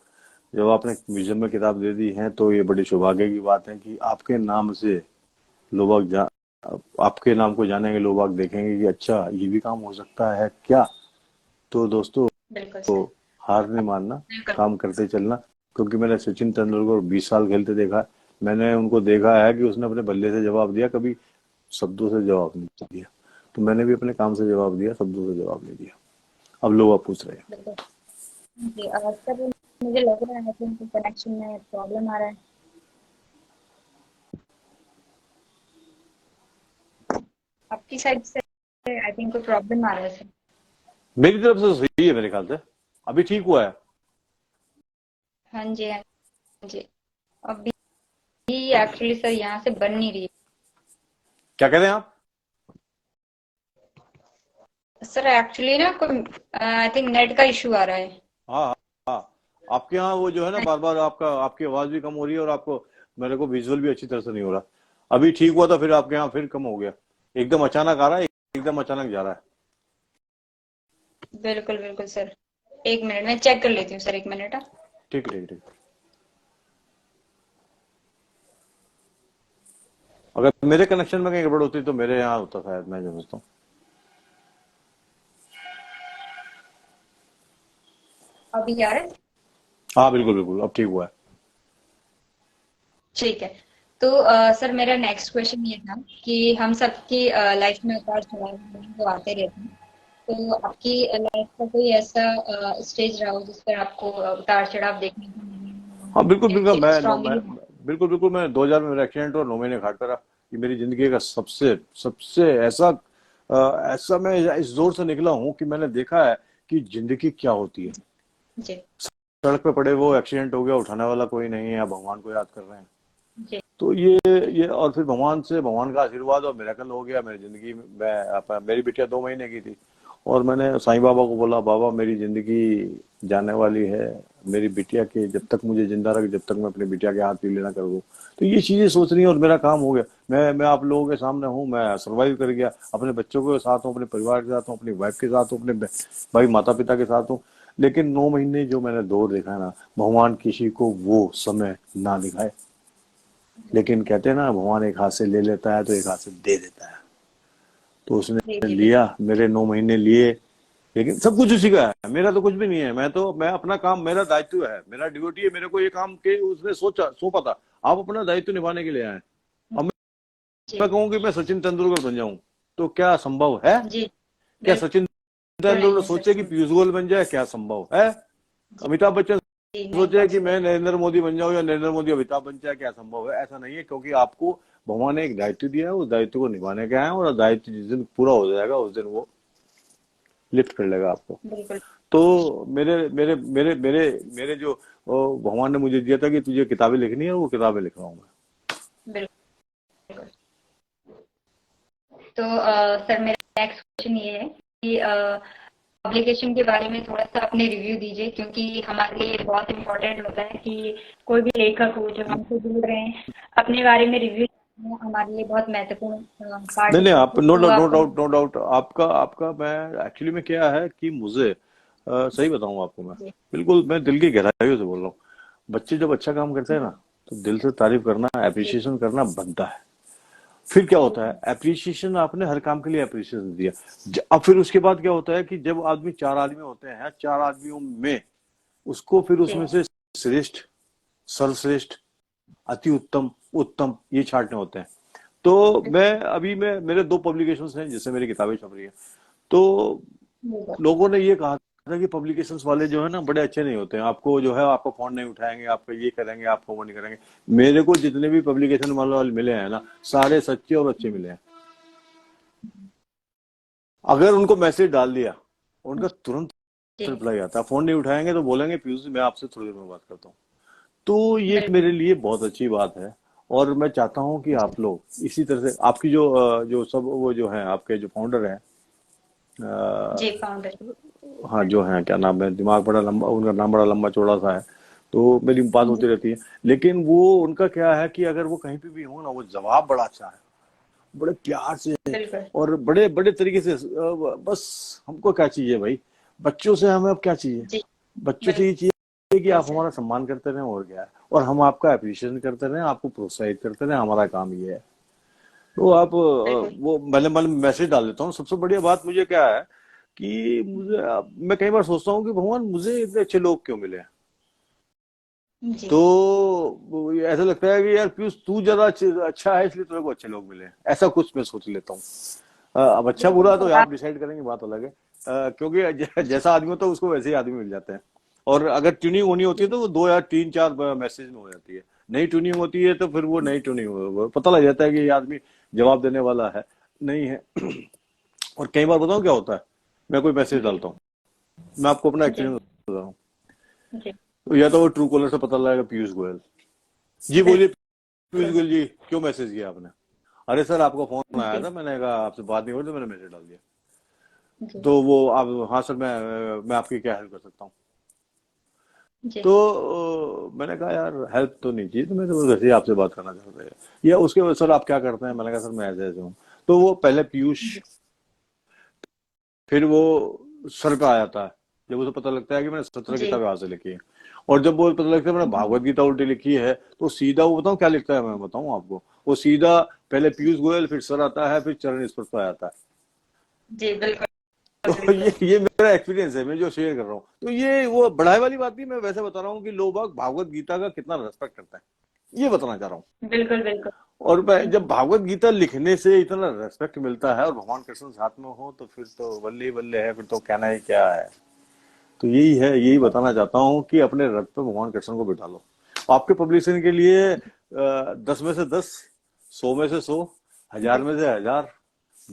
जब आपने म्यूजियम में किताब दे दी है, तो ये बड़ी सौभाग्य की बात है कि आपके नाम से लोग आपके नाम को जानेंगे, लोग देखेंगे कि अच्छा ये भी काम हो सकता है क्या। तो दोस्तों, बिल्कुल सर। हार नहीं मानना, बिल्कुल। काम करते चलना। क्योंकि मैंने सचिन तेंदुलकर 20 साल खेलते देखा है। मैंने उनको देखा है कि उसने अपने बल्ले से जवाब दिया, कभी शब्दों से जवाब नहीं दिया। तो मैंने भी अपने काम से जवाब दिया, शब्दों से जवाब नहीं दिया। अब लोग आप पूछ रहे हैं। बिल्कुल। जी सर, मुझे लग रहा है कि उनके कनेक्शन में प्रॉब्लम आ रहा है आपकी साइड से। आई थिंक कोई प्रॉब्लम आ रहा है सर। मेरी तरफ से तो सही है मेरे ख्याल से, अभी ठीक हुआ है। हाँ जी। हाँ जी। अभी एक्चुअली सर यहाँ से बन नहीं रही क्या कह रहे हैं आप? है सर। एक्चुअली ना कोई आई थिंक नेट का इशू आ रहा है। हाँ, हाँ। आपके यहाँ वो जो है ना, बार बार आपकी आवाज भी कम हो रही है, और आपको, मेरे को विजुअल भी अच्छी तरह से नहीं हो रहा। अभी ठीक हुआ था, फिर आपके यहाँ फिर कम हो गया। एकदम अचानक आ रहा है, एकदम अचानक जा रहा है। बिल्कुल बिल्कुल सर। एक मिनट में चेक कर लेती हूँ सर, एक मिनट। हाँ। ठीक है, ठीक है, ठीक है। अगर मेरे कनेक्शन में कहीं गड़बड़ होती तो मेरे यहाँ होता, शायद, मैं जो समझता हूँ। अभी आ रहा है। हाँ, बिल्कुल बिल्कुल, अब ठीक हुआ है। ठीक है। तो सर, मेरा नेक्स्ट क्वेश्चन ये था कि हम सबकी लाइफ में उतार चढ़ाव तो आते रहते हैं। तो आपकी लाइफ का कोई ऐसा स्टेज रहा हो जिस पर आपको उतार चढ़ाव देखने को हाँ, बिल्कुल बिल्कुल। मिले, स्ट्रांगली। बिल्कुल बिल्कुल, मैं 2000 में मेरा एक्सीडेंट हुआ, 9 महीने घाट पे रहा। ये मेरी जिंदगी का सबसे सबसे ऐसा, ऐसा मैं इस जोर से निकला हूँ कि मैंने देखा है कि जिंदगी क्या होती है। जी सड़क पे पड़े, वो एक्सीडेंट हो गया, उठाने वाला कोई नहीं है, या भगवान को याद कर रहे हैं। जी तो ये और फिर भगवान का आशीर्वाद और मिरेकल हो गया मेरी जिंदगी में। मेरी बिटिया 2 महीने की थी, और मैंने साईं बाबा को बोला, बाबा मेरी जिंदगी जाने वाली है, मेरी बिटिया के जब तक मुझे जिंदा रख, जब तक मैं अपनी बिटिया के हाथ पीले ना कर दूं। तो ये चीजें सोच रही हैं, और मेरा काम हो गया। मैं आप लोगों के सामने हूँ, मैं सर्वाइव कर गया, अपने बच्चों के साथ हूँ, अपने परिवार के साथ हूँ, अपनी वाइफ के साथ हूँ, अपने भाई माता पिता के साथ हूँ। लेकिन 9 महीने जो मैंने दौर देखा है ना, भगवान किसी को वो समय ना दिखाए। लेकिन कहते हैं ना, भगवान एक हाथ से ले लेता है तो एक हाथ से दे देता है। तो जी उसने जी लिया, मेरे 9 महीने लिए। लेकिन सब कुछ उसी का है, मेरा तो कुछ भी नहीं है। मैं अपना काम, मेरा दायित्व है, मेरा ड्यूटी है, मेरे को ये काम के उसने सोचा सौंपा था। आप अपना दायित्व निभाने के लिए आए। अब जी मैं कहूँ कि मैं सचिन तेंदुलकर बन जाऊं, तो क्या संभव है? जी। क्या सचिन बिल्कुल नहीं तेंदुलकर है सर। सोचे कि पीयूष गोयल बन जाए? क्या संभव है? जी अमिताभ बच्चन जी, नहीं सोचे कि पॉसिबल। मैं नरेंद्र मोदी बन जाऊं, या नरेंद्र मोदी अमिताभ बन जाए? क्या संभव है? ऐसा नहीं है, क्योंकि आपको भगवान ने एक दायित्व दिया है, उस दायित्व को निभाने का है। और दायित्व जिस दिन पूरा हो जाएगा, उस दिन वो लिफ्ट कर लेगा आपको। बिल्कुल। तो मेरे मेरे मेरे मेरे मेरे जो भगवान ने मुझे दिया था कि तुझे किताबें लिखनी है, वो किताबें लिख रहा हूँ मैं। बिल्कुल। तो सर, मेरा नेक्स्ट क्वेश्चन ये है कि पब्लिकेशन के बारे में थोड़ा सा अपने रिव्यू दीजिए, क्योंकि हमारे लिए बहुत इम्पोर्टेंट होता है कि कोई भी लेखक हो जो हमसे जुड़ रहे हैं अपने बारे में रिव्यू देना हमारे लिए बहुत महत्वपूर्ण पार्ट नहीं नहीं, होता है। आप नो तो डाउट नो आप डाउट नो डाउट, आपका आपका मैं एक्चुअली में क्या है कि मुझे सही बताऊं आपको, मैं जी बिल्कुल मैं दिल की गहराइयों से बोल रहा हूँ। बच्चे जब अच्छा काम करते हैं ना, तो दिल से तारीफ करना, जी अप्रिसिएशन करना बनता है। फिर क्या होता बिल्कुल है, अप्रिसिएशन, आपने हर काम के लिए अप्रिसिएशन दिया। अब फिर उसके बाद क्या होता है कि जब आदमी, चार आदमी होते हैं, चार आदमियों में उसको फिर जी उसमें से श्रेष्ठ, सर्वश्रेष्ठ, अति उत्तम, उत्तम, ये छांटने होते हैं। तो मैं बिल्कुल अभी मैं मेरे दो पब्लिकेशंस हैं जिससे मेरी किताबें छप रही हैं। तो बिल्कुल लोगों ने ये कहा था कि पब्लिकेशंस वाले जो है ना बड़े अच्छे नहीं होते हैं, आपको जो है आपको फोन नहीं उठाएंगे, आपको ये करेंगे, आपको वो नहीं करेंगे। मेरे को जितने भी पब्लिकेशन वाले मिले हैं ना, सारे सच्चे और अच्छे मिले हैं। अगर उनको मैसेज डाल दिया, उनका तुरंत जी रिप्लाई आता है। फोन नहीं उठाएंगे तो बोलेंगे पीयूष जी, मैं आपसे थोड़ी देर में बात करता हूँ। तो ये बिल्कुल मेरे लिए बहुत अच्छी बात है। और मैं चाहता हूँ कि जी आप लोग इसी तरह से, आपकी जो जो सब वो जो है आपके जो फाउंडर हैं, जी फाउंडर हाँ जो है, क्या नाम है, दिमाग बड़ा लंबा, उनका नाम बड़ा लंबा चौड़ा सा है, तो मेरी बात जी होती रहती है। लेकिन वो उनका क्या है कि अगर वो कहीं पे भी हो ना, वो जवाब बड़ा अच्छा है, बड़े प्यार से बिल्कुल और बड़े बड़े तरीके से। बस हमको क्या चाहिए भाई, बच्चों से हमें अब क्या चाहिए, जी बच्चों से ये बिल्कुल चाहिए कि आप सर हमारा सम्मान करते रहें, और क्या है, और हम आपका अप्रिशिएशन करते रहें, आपको प्रोत्साहित करते रहें, हमारा काम ये है। तो आप बिल्कुल वो मैंने मैसेज डाल देता हूँ। सबसे बढ़िया बात मुझे क्या है कि मुझे, मैं कई बार सोचता हूँ कि भगवान मुझे इतने अच्छे लोग क्यों मिले। जी तो ऐसा लगता है कि यार पीयूष, तू ज्यादा अच्छा है इसलिए तेरे को अच्छे लोग मिले, ऐसा कुछ मैं सोच लेता हूँ। अब अच्छा बिल्कुल बुरा तो सर आप आप डिसाइड करेंगे, बात अलग है। क्योंकि जैसा आदमी होता है उसको वैसे ही आदमी मिल जाते हैं। और अगर ट्यूनिंग होनी होती है तो वो दो या तीन चार मैसेज में हो जाती है। नई ट्यूनिंग होती है तो फिर वो नई ट्यूनिंग पता लग जाता है कि ये आदमी जवाब देने वाला है, नहीं है। और कई बार बताऊं क्या होता है, मैं कोई मैसेज जी डालता हूँ, मैं आपको अपना जी एक्सपीरियंस बता रहा हूँ। जी तो या तो वो ट्रू कॉलर से पता लगेगा, पीयूष गोयल जी बोलिए, पीयूष बिल्कुल गोयल जी क्यों मैसेज किया आपने। अरे सर आपका फोन आया जी था, मैंने कहा आपसे बात नहीं हो रही तो मैंने मैसेज डाल दिया। जी तो वो आप, हाँ सर मैं आपकी क्या हेल्प कर सकता हूँ। जी तो मैंने कहा यार हेल्प तो नहीं चाहिए, तो मैं तो बस वैसे ही आपसे बात करना चाहता था। या उसके बाद सर आप क्या करते हैं, मैंने कहा सर मैं ऐसे ऐसे हूँ। तो वो पहले पीयूष, जी फिर वो सर पे आ जाता है। जब उसे पता लगता है कि मैंने 17 जी किताबें हाथ से लिखी है, और जब वो पता लगता है मैंने जी भागवत गीता उल्टी लिखी है, तो सीधा वो, बताऊं क्या लिखता है, मैं बताऊं आपको, वो सीधा पहले पीयूष गोयल, फिर सर आता है, फिर चरण स्पर्श पे आता है। जी बिल्कुल तो बिल्कुल ये मेरा एक्सपीरियंस है, मैं जो शेयर कर रहा हूँ। तो ये वो बढ़ाई वाली बात नहीं, मैं वैसे बता रहा हूँ कि लोग बाग भागवत गीता का कितना रेस्पेक्ट करते हैं, ये बताना चाह रहा हूँ। बिल्कुल बिल्कुल और मैं बिल्कुल जब भागवत गीता लिखने से इतना रेस्पेक्ट मिलता है और भगवान कृष्ण साथ में हो, तो फिर तो बल्ले ही बल्ले है, फिर तो कहना ही क्या है। तो यही है, यही बताना चाहता हूँ कि अपने रथ पे भगवान कृष्ण को बिठा लो। आपके पब्लिकेशन के लिए 10 में से 10, 100 में से 100, 1000 में से 1000,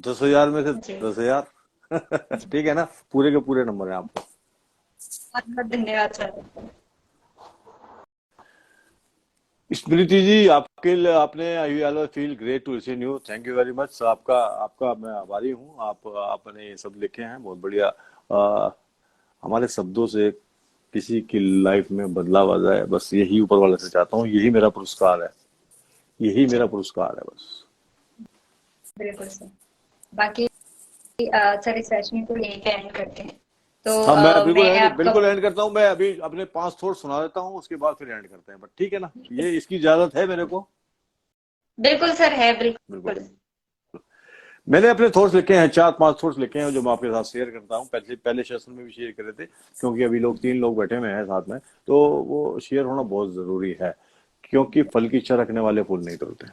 10,000 में से जी 10,000। ठीक है ना, पूरे के पूरे नंबर है आपको। बहुत बहुत धन्यवाद सर। स्मृति जी, आपके लिए, आपने, I always feel great to listen you, thank you very much. आपका आपका मैं आभारी हूँ। आपने ये सब लिखे हैं, बहुत बढ़िया। हमारे शब्दों से किसी की लाइफ में बदलाव आ जाए, बस यही ऊपर वाले से चाहता हूँ, यही मेरा पुरस्कार है, यही जी मेरा पुरस्कार है बस। बिल्कुल सर। बाकी सर इस सेशन को यहीं पे एंड करते हैं। तो हाँ मैं मैं आपका बिल्कुल एंड करता हूँ। मैं अभी अपने 5 थॉट सुना देता हूँ, उसके बाद फिर एंड करते हैं, बट ठीक है ना, ये इसकी इजाजत है मेरे को। बिल्कुल सर है बिल्कुल बिल्कुल। बिल्कुल। मैंने अपने थॉट्स लिखे हैं, 4-5 थॉट्स लिखे हैं जो मैं आपके साथ शेयर करता हूँ। पहले पहले सेशन में भी शेयर करे थे, क्योंकि अभी लोग 3 लोग बैठे हुए हैं साथ में, तो वो शेयर होना बहुत जरूरी है। क्योंकि फल की इच्छा रखने वाले फूल नहीं तोड़ते।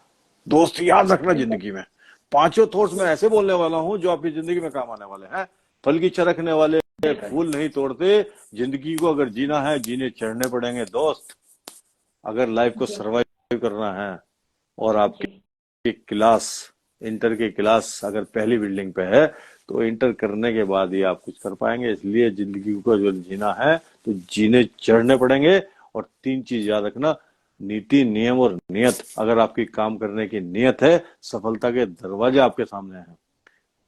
दोस्त याद रखना, बिल्कुल जिंदगी में 5 थॉट्स मैं ऐसे बोलने वाला हूँ जो आपकी जिंदगी में काम आने वाले हैं। फल की इच्छा रखने वाले बिल्कुल फूल नहीं तोड़ते। जिंदगी को अगर जीना है, जीने चढ़ने पड़ेंगे दोस्त। अगर लाइफ को जी सरवाइव करना है, और जी आपकी क्लास, इंटर की क्लास अगर पहली बिल्डिंग पे है, तो इंटर करने के बाद ही आप कुछ कर पाएंगे। इसलिए जिंदगी को जो जीना है, तो जीने चढ़ने पड़ेंगे। और 3 चीज याद रखना, नीति, नियम और नियत। अगर आपकी काम करने की नियत है, सफलता के दरवाजे आपके सामने हैं।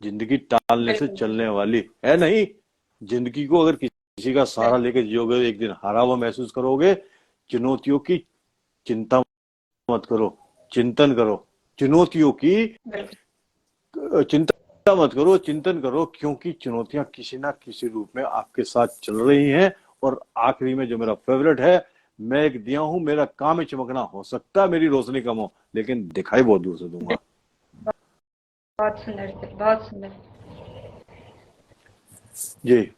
जिंदगी टालने से बिल्कुल चलने वाली है नहीं। जिंदगी को अगर किसी का सहारा लेके जियोगे, एक दिन हारा हुआ महसूस करोगे। चुनौतियों की चिंता मत करो, चिंतन करो। चुनौतियों की चिंता मत करो, चिंतन करो, क्योंकि चुनौतियां किसी ना किसी रूप में आपके साथ चल रही हैं। और आखिरी में जो मेरा फेवरेट है, मैं एक दिया हूं, मेरा काम है चमकना, हो सकता है मेरी रोशनी कम हो, लेकिन दिखाई बहुत दूर से दूंगा। बहुत सुंदर सर, बहुत सुंदर। जी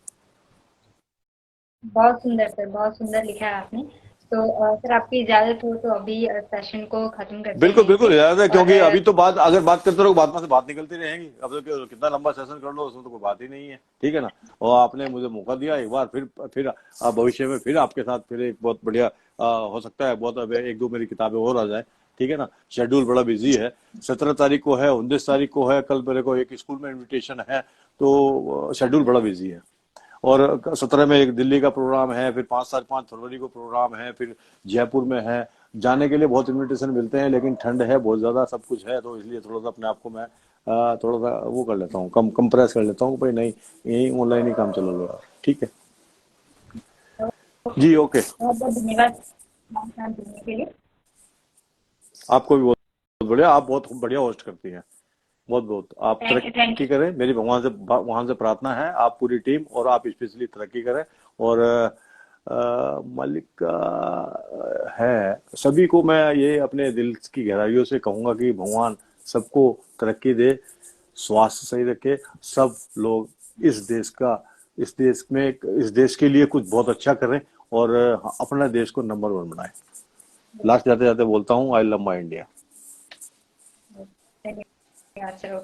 बहुत सुंदर सर, बहुत सुंदर लिखा है आपने। तो सर आपकी इजाजत हो तो अभी सेशन को खत्म करते हैं बिल्कुल यहीं बिल्कुल पे। याद है, और क्योंकि अभी तो बात, अगर बात करते रहो बात में से बात निकलती रहेगी। अब तो कितना लंबा सेशन कर लो, उसमें तो कोई बात ही नहीं है, ठीक है ना। और आपने मुझे मौका दिया एक बार, फिर भविष्य में फिर आपके साथ फिर एक बहुत बढ़िया हो सकता है, बहुत अब एक दो मेरी किताबें और आ जाए, ठीक है ना। शेड्यूल बड़ा बिजी है, 17 तारीख को है, 19 तारीख को है, कल मेरे को एक स्कूल में इन्विटेशन है, तो शेड्यूल बड़ा बिजी है। और 17 में एक दिल्ली का प्रोग्राम है, फिर 5 फरवरी को प्रोग्राम है, फिर जयपुर में है। जाने के लिए बहुत इनविटेशन मिलते हैं, लेकिन ठंड है बहुत ज्यादा, सब कुछ है, तो इसलिए थोड़ा सा अपने आप को मैं थोड़ा सा वो कर लेता हूँ, कम कंप्रेस कर लेता हूँ भाई, नहीं यही ऑनलाइन ही काम चला लो, ठीक है। जी ओके। बहुत बहुत धन्यवाद जानकारी देने के लिए। आपको भी बहुत बहुत बढ़िया, आप बहुत बढ़िया होस्ट करती हैं। बहुत बहुत आप थैंक यू, थैंक तरक्की यू। करें, मेरी भगवान से वहां से प्रार्थना है, आप पूरी टीम और आप स्पेशली तरक्की करें। और मालिक का है, सभी को मैं ये अपने दिल की गहराइयों से कहूंगा कि भगवान सबको तरक्की दे, स्वास्थ्य सही रखे, सब लोग इस देश का, इस देश में, इस देश के लिए कुछ बहुत अच्छा करें, और अपना देश को नंबर 1 बनाए। लास्ट जाते जाते बोलता हूँ, आई लव माई इंडिया। धन्यवाद सर।